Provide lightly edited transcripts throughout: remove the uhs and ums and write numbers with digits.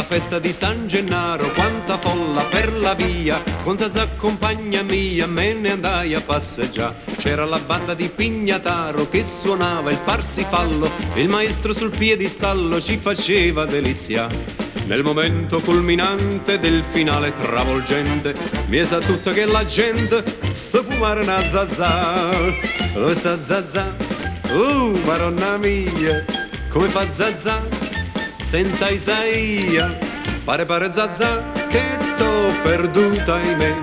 la festa di San Gennaro, quanta folla per la via, con Zazà compagna mia me ne andai a passeggiare. C'era la banda di Pignataro che suonava il Parsifallo, il maestro sul piedistallo ci faceva delizia. Nel momento culminante del finale travolgente mi sa tutto che la gente sa fumare una Zazà. Dove sta Zazà? Maronna mia, come fa Zazà senza Isaia? Pare Zazà che t'ho perduta ahimè.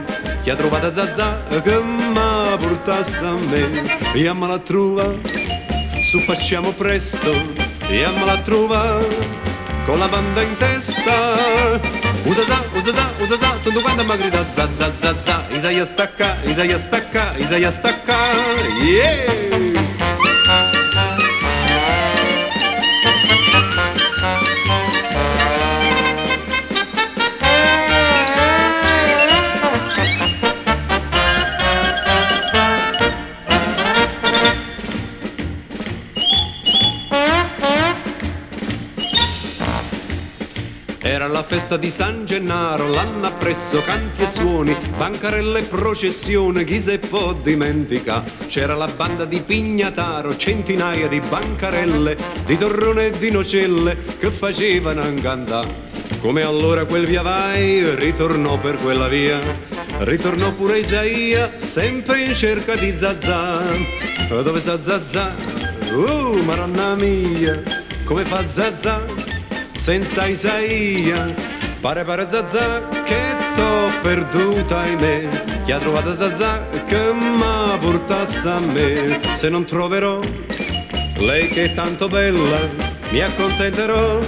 Chi ha trovato Zazà che m'ha portasse a me? Iammela a trova, su facciamo presto, iammela a trova con la banda in testa. Zazà, tutto quanto mi grida Zazà, Zazà, Isaia stacca, Isaia stacca, Isaia stacca, yeah! Era la festa di San Gennaro, l'anno appresso canti e suoni, bancarelle e processione, chi se può dimentica. C'era la banda di Pignataro, centinaia di bancarelle, di torrone e di nocelle che facevano incantare. Come allora quel via vai ritornò per quella via, ritornò pure Isaia, sempre in cerca di Zazà. Dove sta Zazà? Maronna mia, come fa Zazà senza Isaia? Pare Zazà che t'ho perduta ahimè. Chi ha trovato Zazà che m'ha portasse a me? Se non troverò lei che è tanto bella, mi accontenterò,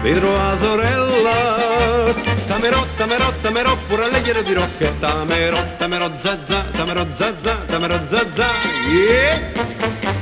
vedrò la sorella. Tamerò, pure a lei glielo dirò che tamerò Zazà, tamerò Zazà, tamerò Zazà, yeah!